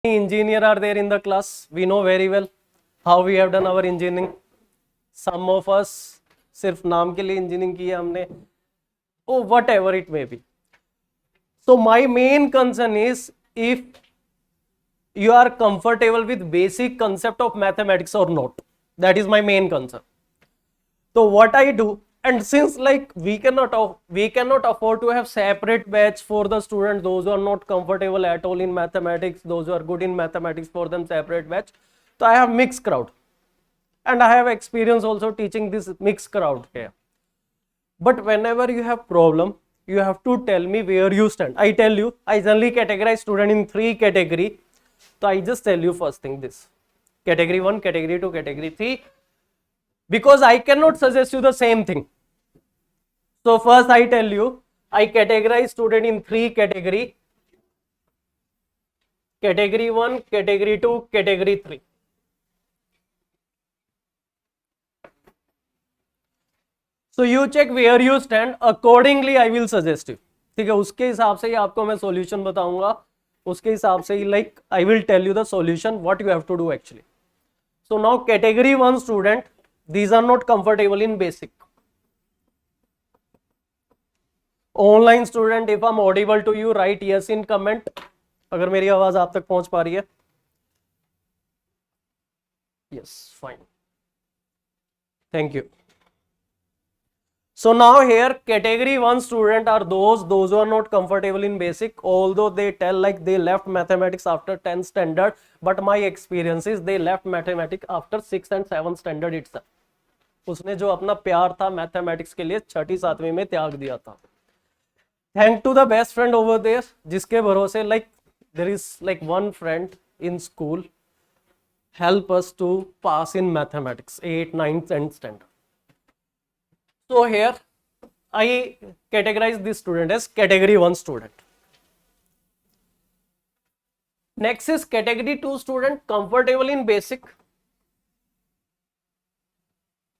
engineer are there in the class? We know very well how we have done our engineering. Some of us सिर्फ नाम के लिए engineering किया हमने. Oh, whatever it may be. So my main concern is if you are comfortable with basic concept of mathematics or not. That is my main concern. So what I do, and since like we cannot afford to have separate batch for the students, those who are not comfortable at all in mathematics, those who are good in mathematics, for them separate batch. So I have mixed crowd, and I have experience also teaching this mixed crowd here. But whenever you have problem, you have to tell me where you stand. I tell you, I generally categorize student in 3 category. So I just tell you first thing this: category 1, category 2, category 3. Because I cannot suggest you the same thing. So first I tell you, I categorize student in 3 category. Category 1, category 2, category 3. So you check where you stand, accordingly I will suggest you. ठीक है, उसके हिसाब से ही आपको मैं solution बताऊंगा, उसके हिसाब से ही like I will tell you the solution what you have to do actually. So now category 1 student, these are not comfortable in basic. Online student, if I'm audible to you, write yes in comment. अगर मेरी आवाज आप तक पहुंच पा रही है. Yes, fine. Thank you. So now here category 1 student are those who are not comfortable in basic, although they tell like they left mathematics after 10th standard, but my experience is they left mathematics after 6th and 7th standard itself. उसने जो अपना प्यार था mathematics के लिए 6ठी 7वीं में त्याग दिया था. Thank to the best friend over there, जिसके भरोसे like there is like one friend in school help us to pass in mathematics 8th, 9th, 10th standard. So here I categorize this student as category 1 student. Next is category 2 student, comfortable in basic.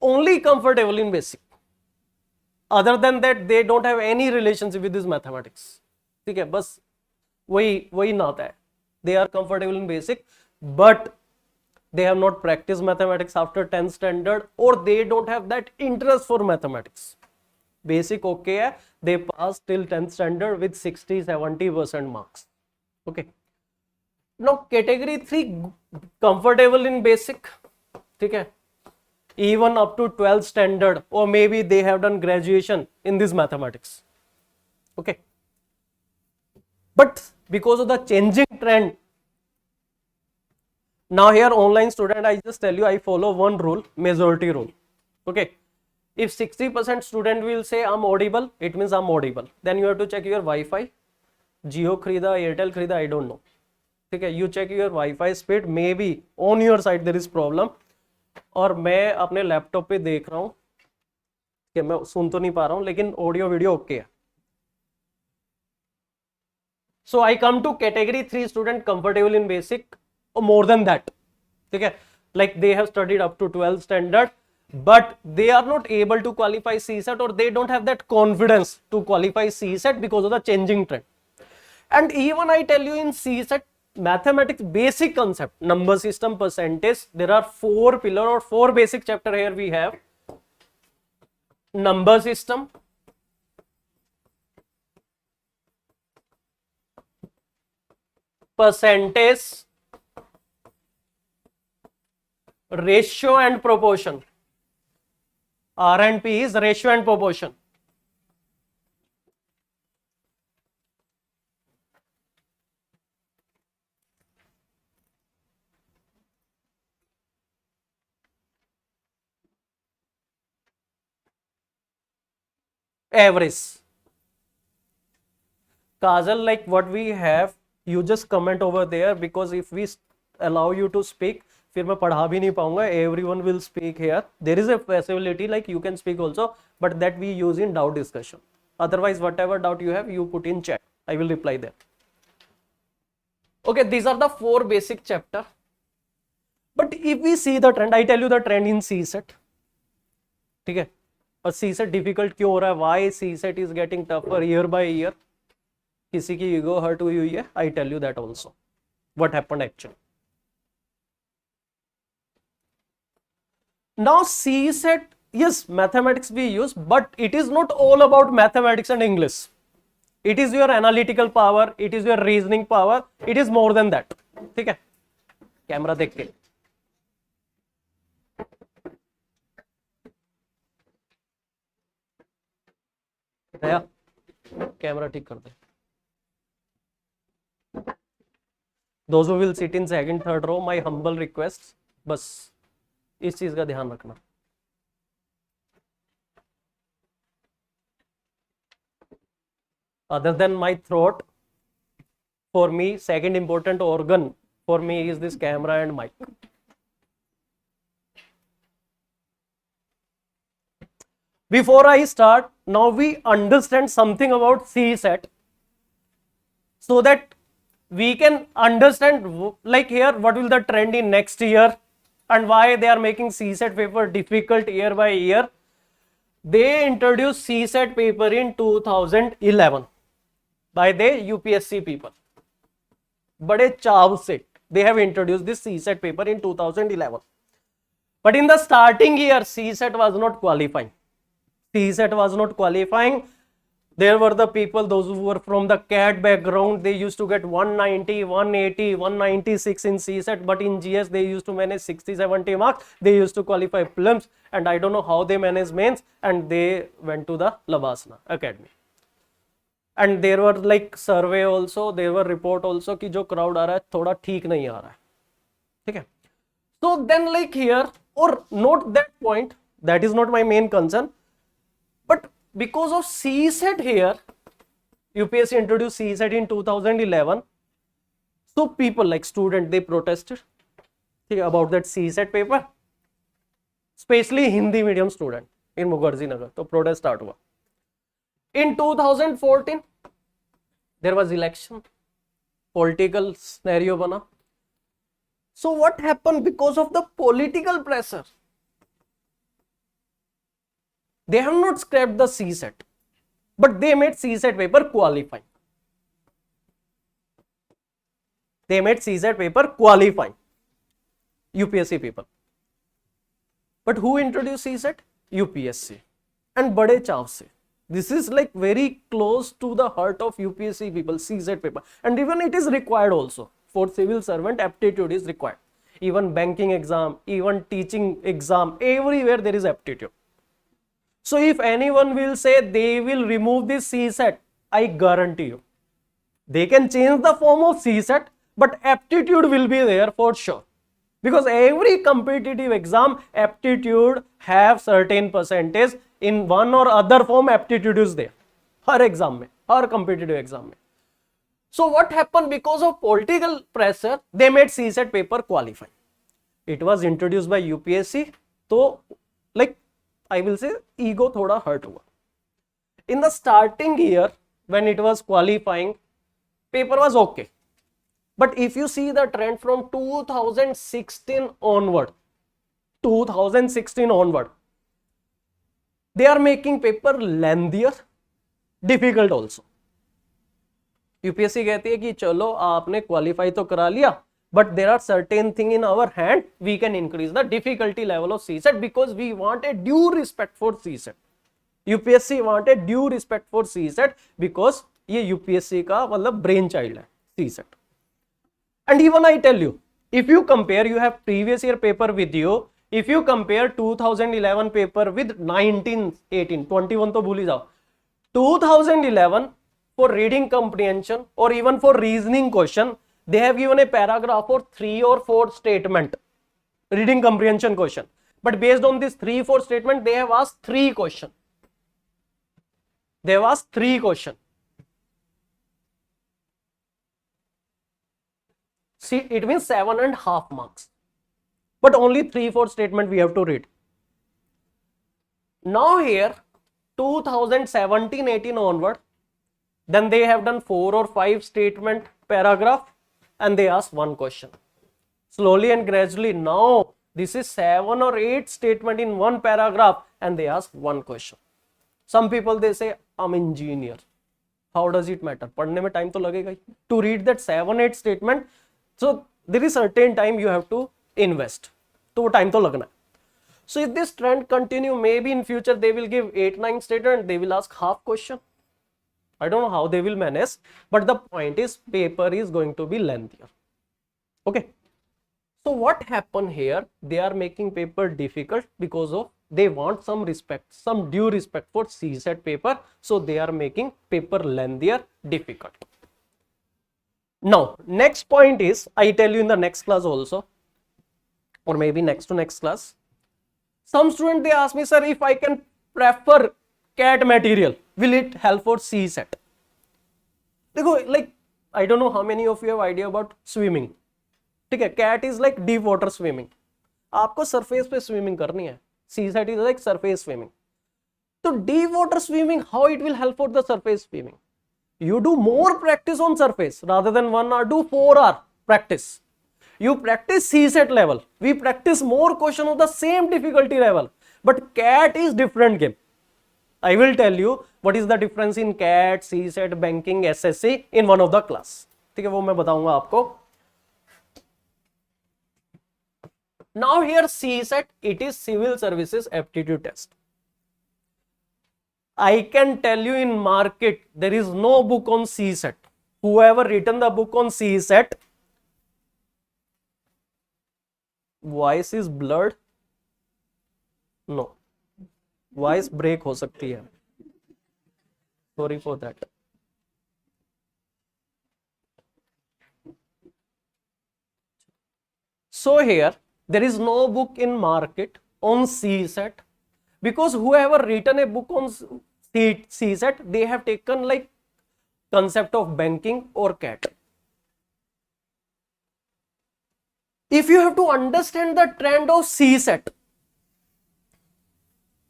Only comfortable in basic. Other than that, they don't have any relationship with this mathematics. ठीक है, बस वही नाता है. They are comfortable in basic, but they have not practiced mathematics after 10th standard, or they don't have that interest for mathematics. Basic okay hai, they pass till 10th standard with 60-70% marks. Okay. Now category 3, comfortable in basic, ठीक है, even up to 12th standard, or maybe they have done graduation in this mathematics. Okay. But because of the changing trend, now here online student, I just tell you I follow one rule, majority rule. Okay, if 60% student will say I'm audible, it means I'm audible. Then you have to check your Wi-Fi. Jio खरीदा, Airtel खरीदा, I don't know. ठीक है, you check your Wi-Fi speed, maybe on your side there is problem. और मैं अपने laptop पे देख रहा हूँ कि मैं सुन तो नहीं पा रहा हूँ, लेकिन ऑडियो वीडियो ओके है. So I come to category 3 student, comfortable in basic or more than that. ठीक है, like they have studied up to 12th standard, but they are not able to qualify CSET, or they don't have that confidence to qualify CSET because of the changing trend. And even I tell you in CSET mathematics basic concept, number system, percentage, there are 4 pillar or 4 basic chapter. Here we have number system, percentage, ratio and proportion. R and P is ratio and proportion. Average. Kajal, like what we have, you just comment over there, because if we allow you to speak, फिर मैं पढ़ा भी नहीं पाऊंगा. Everyone will speak here. There is a facility like you can speak also, but that we use in doubt discussion. Otherwise, whatever doubt you have, you put in chat. I will reply there. Okay, these are the 4 basic chapter. But if we see the trend, I tell you the trend in CSET. ठीक है, और CSET difficult क्यों हो रहा है, why CSET is getting tougher year by year, किसी की ego hurt हुई है, I tell you that also. what happened actually. Now CSET, yes, mathematics we use, but it is not all about mathematics and English. It is your analytical power, it is your reasoning power, it is more than that. ठीक है, camera देख के camera ठीक कर दे. Those who will sit in second, third row, my humble request, बस इस चीज का ध्यान रखना. Other than my throat, for me, second important organ for me is this camera and mic. Before I start, now we understand something about CSET, so that we can understand, like here, what will the trend in next year and why they are making CSET paper difficult year by year. They introduced CSET paper in 2011 by the UPSC people. बड़े चाव से they have introduced this CSET paper in 2011. But in the starting year, CSET was not qualifying. CSET was not qualifying. There were the people, those who were from the CAT background, they used to get 190, 180, 196 in CSET, but in GS they used to manage 60, 70 marks. They used to qualify prelims, and I don't know how they managed mains, and they went to the Labasana Academy. And there were like survey also, there were report also कि जो crowd आ रहा है थोड़ा ठीक नहीं आ रहा है, ठीक है. So then like here, or note that point, that is not my main concern, but because of CSET here, UPSC introduced CSET in 2011. So people like student, they protested about that CSET paper, especially Hindi medium student in Mukherjee Nagar. So protest start हुआ. In 2014, there was election, political scenario bana. So what happened because of the political pressure? They have not scrapped the CSET, but they made CSET paper qualifying. They made CSET paper qualifying. UPSC people. But who introduced CSET? UPSC. And bade chav se. This is like very close to the heart of UPSC people, CSET paper. And even it is required also. For civil servant, aptitude is required. Even banking exam, even teaching exam, everywhere there is aptitude. So if anyone will say they will remove this CSET, I guarantee you, they can change the form of CSET, but aptitude will be there for sure. Because every competitive exam, aptitude have certain percentage in one or other form, aptitude is there. Har exam mein, har competitive exam mein. So what happened because of political pressure, they made CSET paper qualifying. It was introduced by UPSC, so like I will say ego thoda hurt hua. In the starting year, when it was qualifying, paper was okay. But if you see the trend from 2016 onward, they are making paper lengthier, difficult also. UPSC कहती है कि चलो आपने qualify तो करा लिया, but there are certain thing in our hand, we can increase the difficulty level of CSET because we want a due respect for CSET. UPSC want a due respect for CSET because ये UPSC का मतलब brain child है CSET. And even I tell you, if you compare, you have previous year paper with you, if you compare 2011 paper with 1918, 21 तो भूल ही जाओ. 2011 for reading comprehension or even for reasoning question, they have given a paragraph or 3 or 4 statement, reading comprehension question. But based on this 3-4 statement, they have asked 3 questions. They have asked 3 questions. See, it means 7.5 marks. But only 3-4 statement we have to read. Now here, 2017-18 onward, then they have done 4 or 5 statement paragraph and they ask 1 question. Slowly and gradually, now this is 7 or 8 statement in 1 paragraph and they ask 1 question. Some people they say, I'm engineer. How does it matter? पढ़ने में time तो लगेगा ही. To read that 7-8 statement, So there is certain time you have to invest. तो वो time तो लगना है. So if this trend continue, maybe in future they will give 8-9 statement, they will ask half question. I don't know how they will manage, but the point is paper is going to be lengthier. Okay. So what happened here? They are making paper difficult because of they want some respect, some due respect for CSAT paper. So they are making paper lengthier, difficult. Now, next point is, I tell you in the next class also, or maybe next to next class. Some student they ask me, sir, if I can prefer CAT material, will it help for CSAT? देखो, like I don't know how many of you have idea about swimming. ठीक है, CAT is like deep water swimming. आपको surface पे swimming करनी है. CSAT is like surface swimming. तो deep water swimming, how it will help for the surface swimming? You do more practice on surface rather than 1 hour, do 4 hour practice. You practice CSAT level. We practice more question of the same difficulty level. But CAT is different game. I will tell you what is the difference in CAT, CSAT, banking, SSC in one of the class. ठीक है, वो मैं बताऊंगा आपको. Now here CSAT, it is civil services aptitude test. I can tell you in market there is no book on CSAT. Whoever written the book on CSAT, voice is blurred. No, voice break हो सकती है. Sorry for that. So here there is no book in market on CSAT because whoever written a book on CSAT, they have taken like concept of banking or CAT. If you have to understand the trend of CSAT,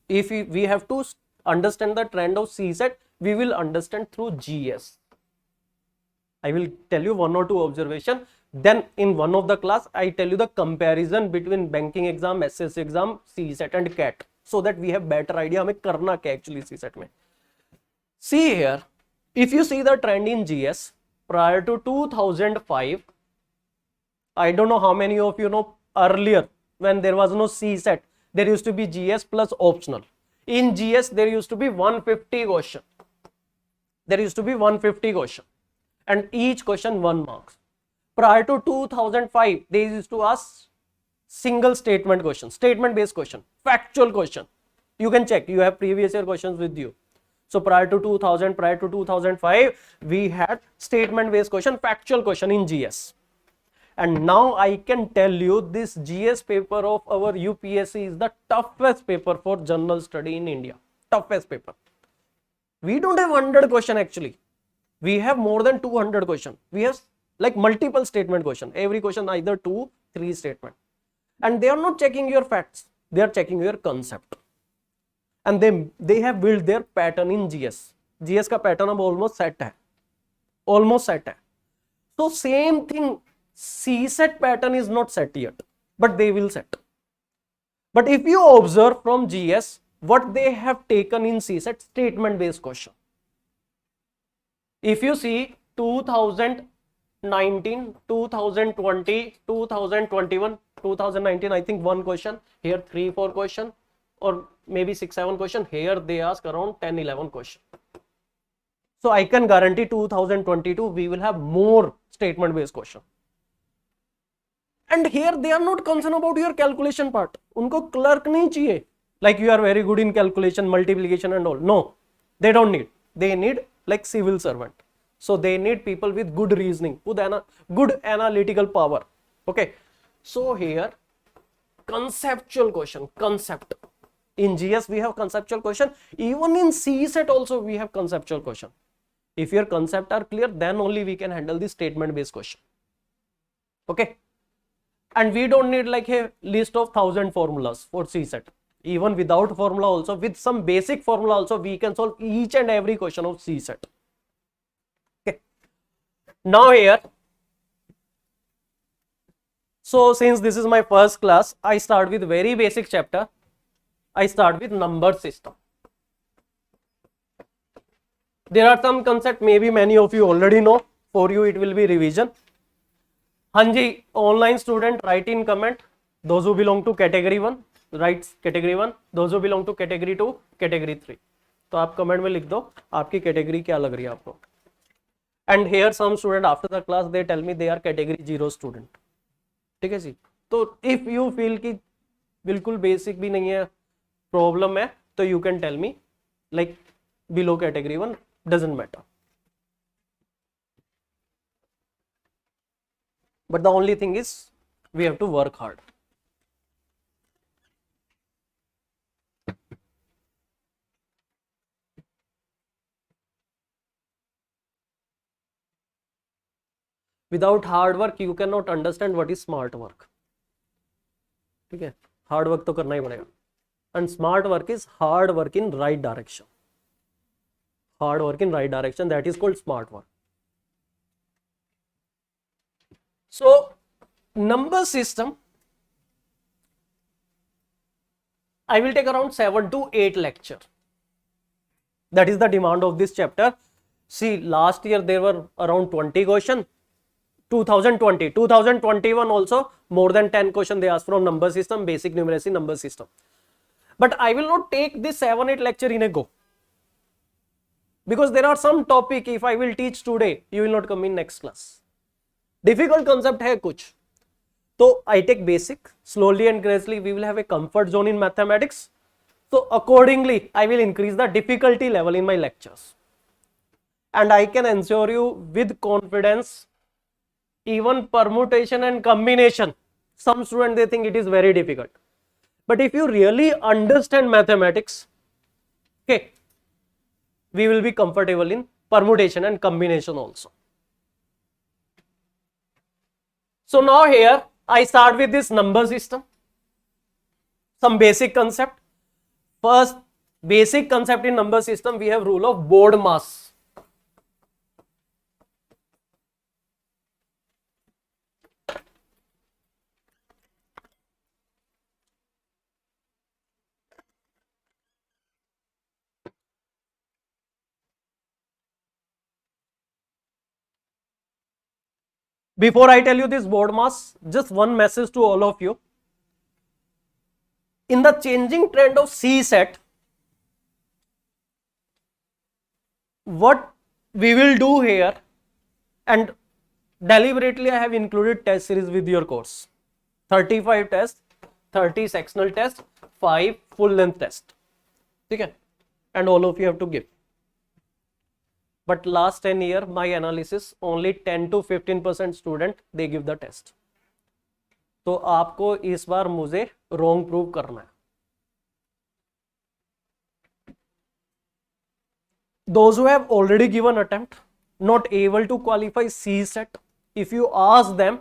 we have to understand the trend of CSAT, we will understand through GS. I will tell you 1 or 2 observation. Then in one of the class, I tell you the comparison between banking exam, SS exam, CSAT and CAT, so that we have better idea हमें करना क्या actually CSAT में. See here, if you see the trend in GS prior to 2005, I don't know how many of you know earlier when there was no CSAT, there used to be GS plus optional. In GS there used to be 150 question. There used to be 150 question and each question 1 marks. Prior to 2005, they used to ask single statement question, statement based question, factual question. You can check, you have previous year questions with you. So prior to 2000, prior to 2005, we had statement based question, factual question in GS. And now I can tell you this GS paper of our UPSC is the toughest paper for general study in India. Toughest paper. We don't have 100 question actually. We have more than 200 question. We have like multiple statement question. Every question either 2, 3 statement. And they are not checking your facts. They are checking your concept. And they have built their pattern in GS. GS का pattern अब almost set है. Almost set है. So same thing, CSAT pattern is not set yet, but they will set. But if you observe from GS, what they have taken in CSAT, statement based question. If you see 2019, 2020, 2021, 2019, I think 1 question, here 3-4 question, or maybe 6-7 question, here they ask around 10-11 question. So I can guarantee 2022 we will have more statement based question. And here they are not concerned about your calculation part. उनको clerk नहीं चाहिए. Like you are very good in calculation, multiplication and all. No, they don't need. They need like civil servant. So they need people with good reasoning, good analytical power. Okay. So here, conceptual question, concept. In GS we have conceptual question. Even in CSAT also we have conceptual question. If your concept are clear, then only we can handle the statement based question. Okay. And we don't need like a list of 1000 formulas for CSAT. Even without formula also, with some basic formula also, we can solve each and every question of CSAT. Okay. Now here, so since this is my first class, I start with very basic chapter. I start with number system. There are some concepts maybe many of you already know. For you it will be revision. हाँ जी, online student write in comment, those who belong to category 1 write category 1, those who belong to category 2, category 3। तो आप comment में लिख दो आपकी category क्या लग रही है आपको। And here some student after the class they tell me they are category 0 student. ठीक है जी। तो इफ यू फील कि बिल्कुल बेसिक भी नहीं है, प्रॉब्लम है, तो you can tell me like below category 1, doesn't matter. But the only thing is we have to work hard. Without hard work you cannot understand what is smart work. ठीक है, hard work तो करना ही पड़ेगा। And smart work is hard work in right direction, hard work in right direction, that is called smart work. So number system, I will take around 7 to 8 lecture. That is the demand of this chapter. See, last year there were around 20 question. 2021 also more than 10 question they asked from number system, basic numeracy, number system. But I will not take this 7-8 lecture in a go, because there are some topic if I will teach today you will not come in next class. Difficult concept है कुछ, तो I take basic, slowly and gradually we will have a comfort zone in mathematics. So accordingly I will increase the difficulty level in my lectures, and I can ensure you with confidence, even permutation and combination, some students they think it is very difficult, but if you really understand mathematics, okay, we will be comfortable in permutation and combination also. So now here I start with this number system, some basic concept. First basic concept in number system, we have rule of BODMAS. Before I tell you this BODMAS, just one message to all of you. In the changing trend of CSET, what we will do here, and deliberately I have included test series with your course, 35 tests, 30 sectional tests, 5 full length tests, okay, and all of you have to give. But last 10 year my analysis, only 10 to 15% student they give the test. तो आपको इस बार मुझे wrong prove करना है. Those who have already given attempt, not able to qualify CSET, if you ask them,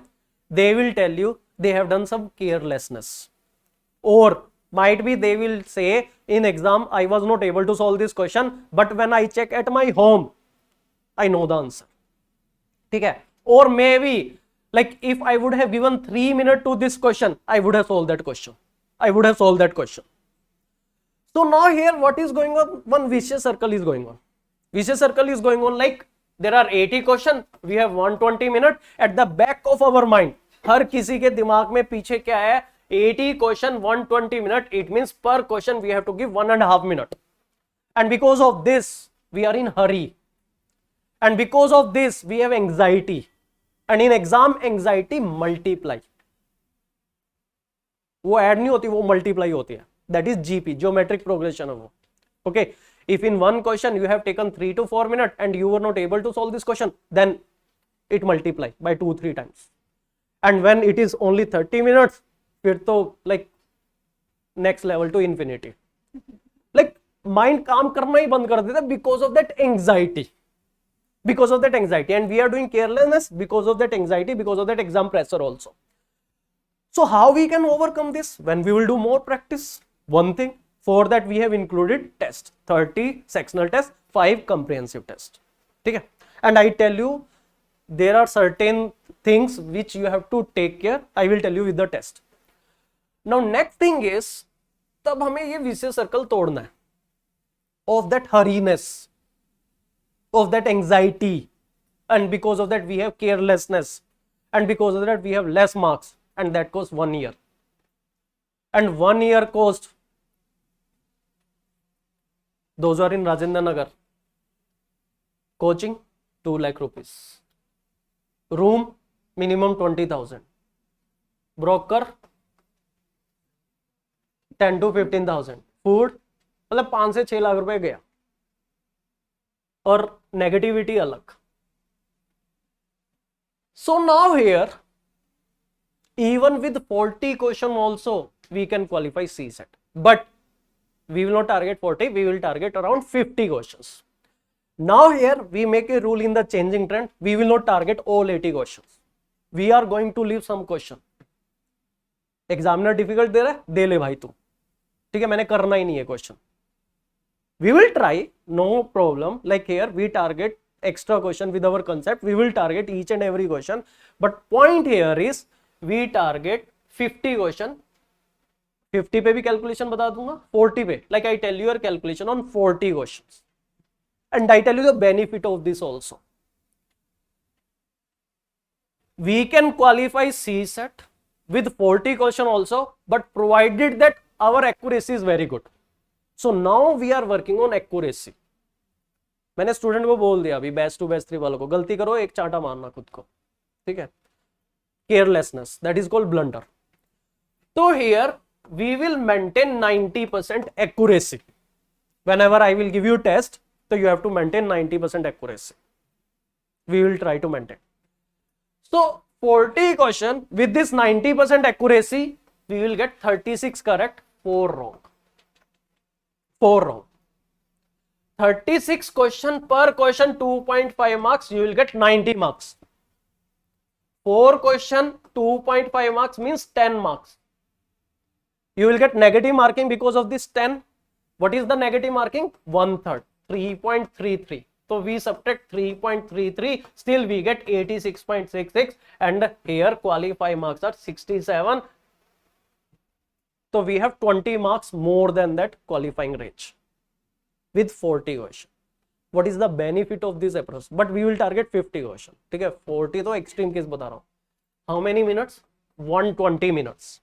they will tell you they have done some carelessness, or might be they will say in exam I was not able to solve this question, but when I check at my home I know the answer. ठीक है, or maybe like if I would have given 3 minutes to this question, I would have solved that question. I would have solved that question. So now here what is going on? One vicious circle is going on. Vicious circle is going on like there are 80 question, we have 120 minutes. At the back of our mind, हर किसी के दिमाग में पीछे क्या है? 80 question, 120 minutes. It means per question we have to give 1.5 minutes. And because of this, we are in hurry. And because of this, we have anxiety. And in exam, anxiety multiply. वो add नहीं होती, वो multiply होती है. That is GP, geometric progression of वो. Okay. If in one question you have taken 3 to 4 minutes and you were not able to solve this question, then it multiply by 2-3 times. And when it is only 30 minutes, फिर तो like next level to infinity. Like mind काम करना ही बंद कर देता because of that anxiety. Because of that anxiety, and we are doing carelessness because of that anxiety, because of that exam pressure also. So how we can overcome this? When we will do more practice. One thing, for that we have included test, 30 sectional test, 5 comprehensive test. Okay? And I tell you there are certain things which you have to take care. I will tell you with the test. Now next thing is, तब हमें ये vicious circle तोड़ना है of that hurriness, of that anxiety, and because of that we have carelessness, and because of that we have less marks, and that costs 1 year. And 1 year cost, those are in Rajendra Nagar. Coaching 2 lakh rupees, room minimum 20,000, broker 10 to 15,000, food मतलब 5 से 6 लाख रुपए गया, और negativity अलग. So now here, even with 40 question also we can qualify CSET, but we will not target 40, we will target around 50 questions. Now here we make a rule in the changing trend, we will not target all 80 questions, we are going to leave some question. Examiner difficult दे रहा है, दे ले भाई तू, ठीक है, मैंने करना ही नहीं है question. We will try, no problem. Like here we target extra question with our concept, we will target each and every question, but point here is we target 50 question. 50 पे भी कैलकुलेशन बता दूंगा, 40 पे, like I tell you your calculation on 40 questions, and I tell you the benefit of this also. We can qualify CSET with 40 question also, but provided that our accuracy is very good. So now we are working on accuracy. मैंने student को बोल दिया अभी, batch 2 batch 3 वालों को, गलती करो एक चांटा मारना खुद को, ठीक है, carelessness, that is called blunder. तो here we will maintain 90% accuracy. Whenever I will give you test, so you have to maintain 90% accuracy. We will try to maintain. So 40 question with this 90% accuracy, we will get 36 correct, 4 wrong. 4 wrong. 36 question per question 2.5 marks, you will get 90 marks. 4 question 2.5 marks means 10 marks. You will get negative marking because of this 10. What is the negative marking? 1/3, 3.33. So we subtract 3.33, still we get 86.66, and here qualify marks are 67. So we have 20 marks more than that qualifying range with 40 question. What is the benefit of this approach? But we will target 50 question. ठीक है, 40 तो extreme case बता रहा हूँ. How many minutes? 120 minutes.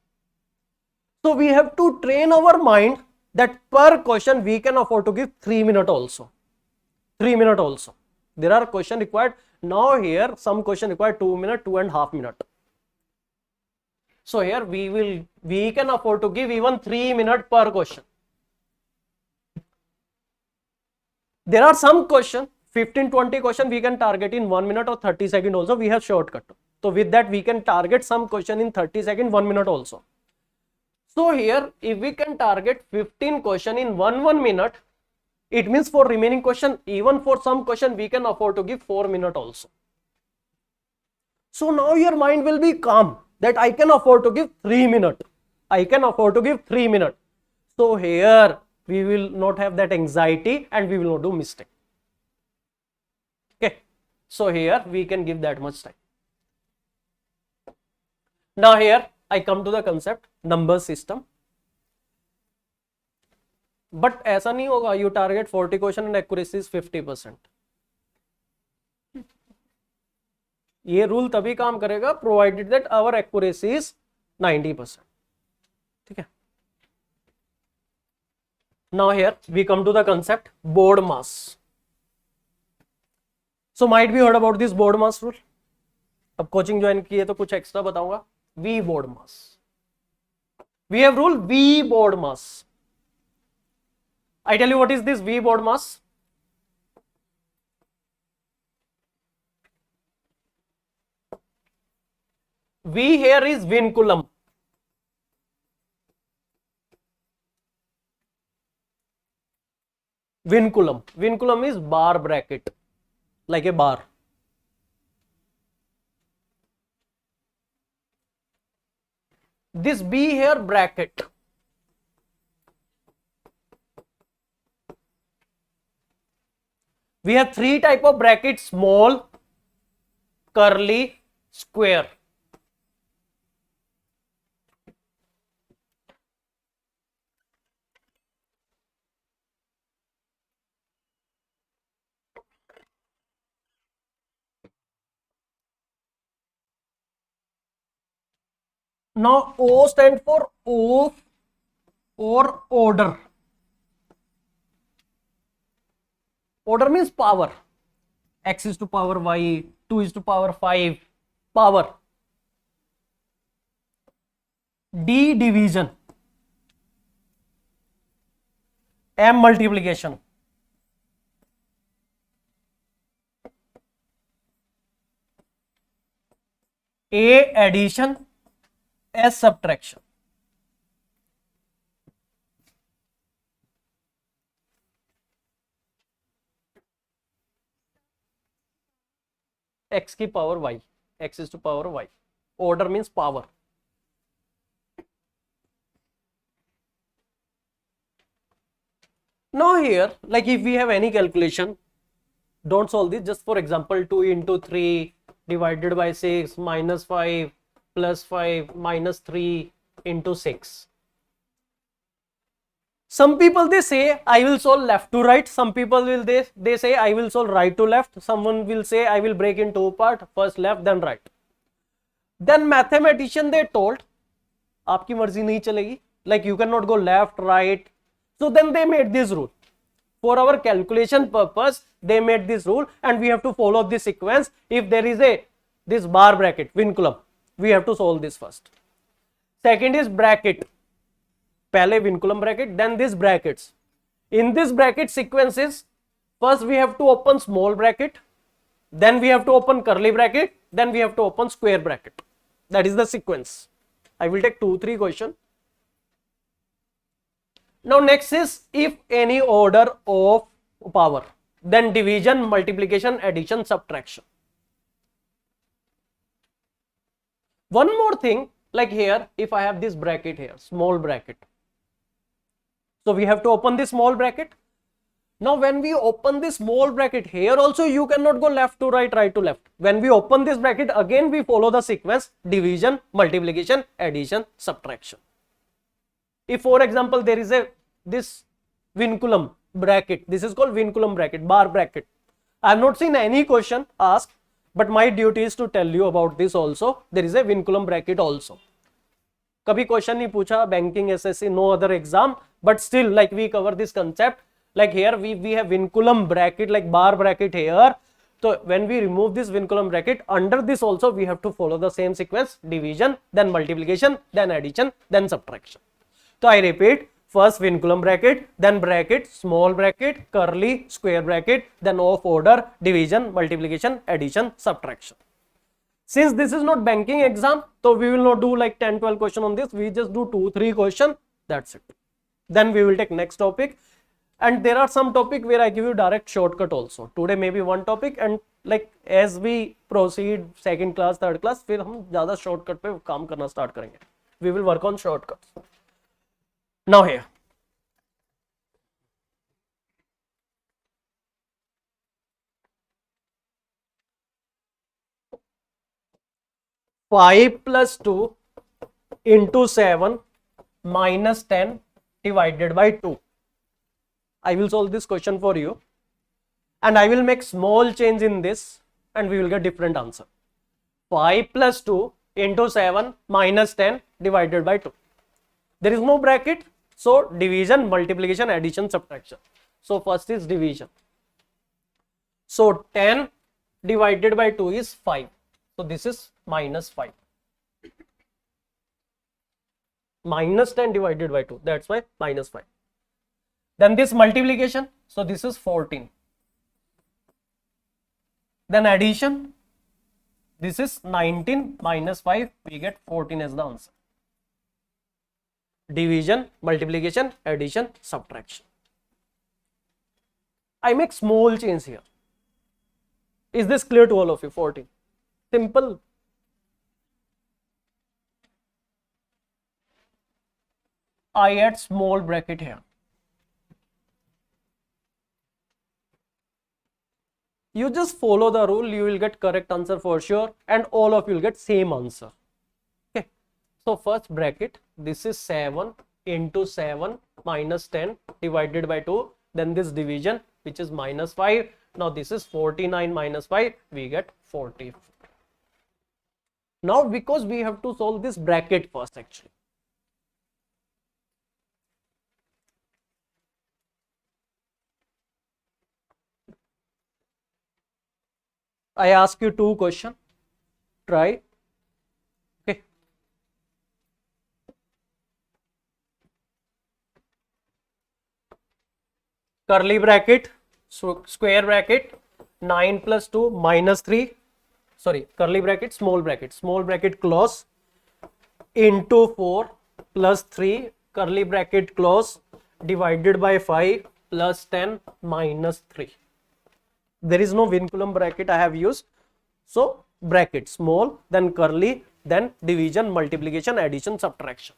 So we have to train our mind that per question we can afford to give 3 minutes also. 3 minutes also. There are question required. Now here some question required 2 minutes, 2.5 minutes. So here we can afford to give even 3 minutes per question. There are some question, 15-20 question we can target in 1 minute or 30 seconds also. We have shortcut. So with that we can target some question in 30 seconds, 1 minute also. So here if we can target 15 question in 1 minute, it means for remaining question, even for some question we can afford to give 4 minutes also. So now your mind will be calm that I can afford to give 3 minutes. I can afford to give 3 minutes. So here we will not have that anxiety and we will not do mistake. Okay. So here we can give that much time. Now here I come to the concept number system. But ऐसा नहीं होगा you target 40 question and accuracy is 50%. ये rule तभी काम करेगा provided that our accuracy is 90%. ठीक है. Now here we come to the concept board mass. So might be heard about this board mass rule. अब कोचिंग ज्वाइन की है तो कुछ एक्स्ट्रा बताऊंगा. V board mass. We have rule V board mass. I tell you what is this V board mass. V here is vinculum. Vinculum. Vinculum is bar bracket, like a bar. This B here bracket. We have 3 type of brackets: small, curly, square. Now O stand for O or order. Order means power. X is to power y, 2 is to power 5, power. D division. M multiplication. A addition, S subtraction. X की power y, X is to power y. Order means power. Now here, like if we have any calculation, don't solve this. Just for example, 2 into 3 divided by 6 minus 5 plus 5 minus 3 into 6. Some people they say I will solve left to right. Some people will they say I will solve right to left. Someone will say I will break in two parts, first left then right. Then mathematician they told आपकी मर्जी नहीं चलेगी, like you cannot go left right. So then they made this rule. For our calculation purpose, they made this rule and we have to follow this sequence. If there is this bar bracket, vinculum, we have to solve this first. Second is bracket. पहले vinculum bracket, then this brackets. In this bracket sequences, first we have to open small bracket, then we have to open curly bracket, then we have to open square bracket. That is the sequence. I will take 2-3 questions. Now next is if any order of power, then division, multiplication, addition, subtraction. One more thing, like here, if I have this bracket here, small bracket. So we have to open this small bracket. Now when we open this small bracket here also, you cannot go left to right, right to left. When we open this bracket, again we follow the sequence division, multiplication, addition, subtraction. If for example there is this vinculum bracket, this is called vinculum bracket, bar bracket. I have not seen any question asked, but my duty is to tell you about this also. There is a vinculum bracket also. कभी question नहीं पूछा, banking SSC, no other exam, but still like we cover this concept. Like here we have vinculum bracket, like bar bracket here. So when we remove this vinculum bracket, under this also we have to follow the same sequence: division, then multiplication, then addition, then subtraction. So I repeat, first vinculum bracket, then bracket, small bracket, curly, square bracket, then of order, division, multiplication, addition, subtraction. Since this is not banking exam, so we will not do like 10-12 question on this. We just do 2-3 question. That's it. Then we will take next topic. And there are some topic where I give you direct shortcut also. Today maybe one topic, and like as we proceed second class, third class, फिर हम ज़्यादा shortcut पे काम करना start करेंगे. We will work on shortcuts. Now here. Five plus 2 into 7 minus 10 divided by 2. I will solve this question for you and I will make small change in this and we will get different answer. 5 plus 2 into 7 minus 10 divided by 2. There is no bracket, so division, multiplication, addition, subtraction. So first is division. So 10 divided by 2 is 5. So this is minus 5. Minus 10 divided by 2. That's why minus 5. Then this multiplication. So this is 14. Then addition. This is 19 minus 5. We get 14 as the answer. Division, multiplication, addition, subtraction. I make small change here. Is this clear to all of you? 14. Simple. I add small bracket here. You just follow the rule, you will get correct answer for sure, and all of you will get same answer. Okay. So first bracket, this is 7 into 7 minus 10 divided by 2. Then this division, which is minus 5. Now this is 49 minus 5. We get 40. Now because we have to solve this bracket first actually. I ask you two questions. Try. Okay. Curly bracket, so square bracket, 9 plus 2 minus 3. Sorry, curly bracket, small bracket close into 4 plus 3, curly bracket close, divided by 5 plus 10 minus 3. There is no vinculum bracket I have used. So bracket small, then curly, then division, multiplication, addition, subtraction.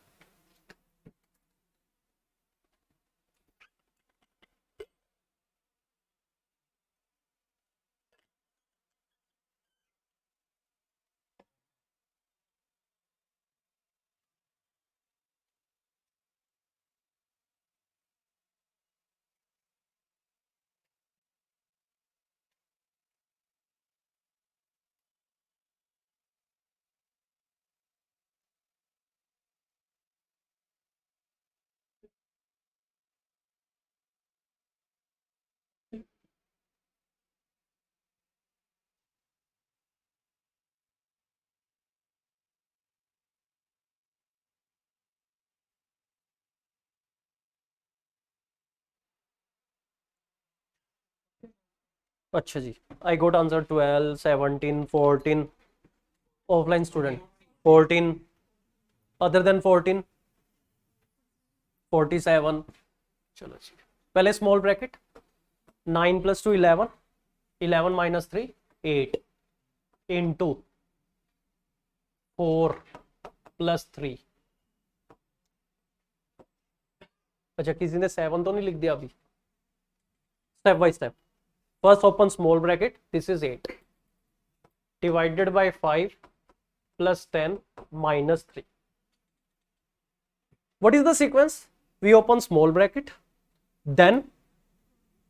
अच्छा जी, I got answer 12, 17, 14. Offline student 14, other than 14, 47. चलो जी, पहले small bracket 9 plus 2 11, 11 minus 3 8 into 4 plus 3. अच्छा किसी ने 7 तो नहीं लिख दिया अभी? Step by step. First open small bracket, this is 8 divided by 5 plus 10 minus 3. What is the sequence? We open small bracket, then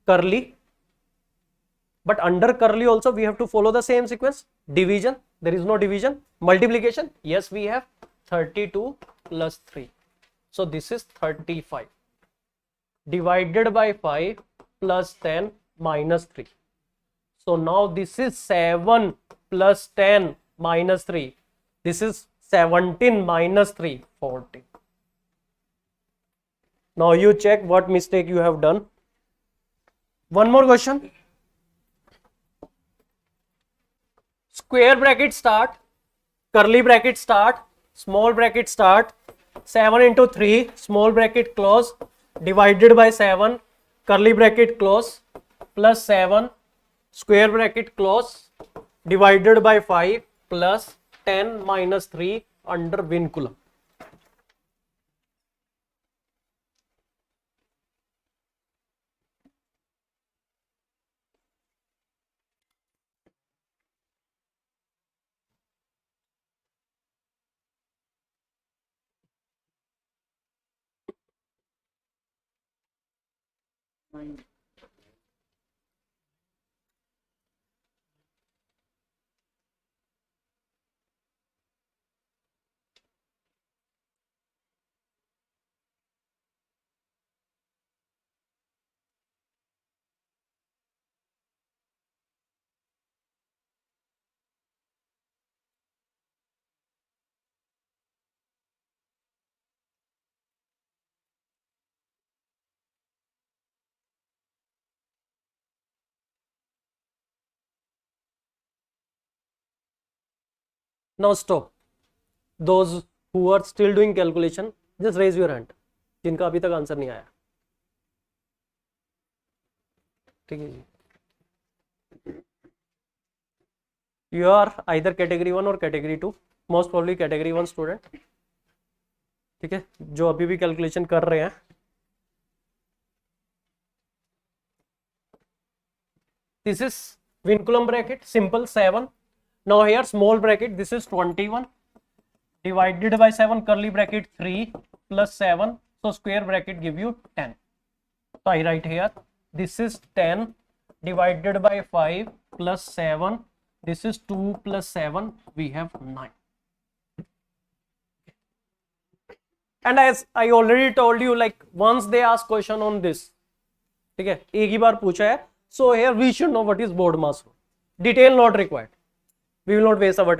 curly, but under curly also we have to follow the same sequence. Division, there is no division. Multiplication, yes we have. 32 plus 3, so this is 35 divided by 5 plus 10 minus 3. So now this is 7 plus 10 minus 3. This is 17 minus 3, 14. Now you check what mistake you have done. One more question. Square bracket start, curly bracket start, small bracket start, 7 into 3, small bracket close, divided by 7, curly bracket close, plus 7, square bracket close, divided by 5, plus 10 minus 3 under vinculum. Now stop. Those who are still doing calculation, just raise your hand. जिनका अभी तक answer नहीं आया. ठीक है जी. You are either category 1 or category 2. Most probably category 1 student. ठीक है, जो अभी भी कैलकुलेशन कर रहे हैं. This is vinculum bracket, simple 7. Now here small bracket, this is 21 divided by 7, curly bracket 3 plus 7, so square bracket give you 10. So I write here, this is 10 divided by 5 plus 7, this is 2 plus 7, we have 9. And as I already told you, like once they ask question on this, ठीक है, एक ही बार पूछा है, so here we should know what is BODMAS rule, detail not required, we will not waste our time.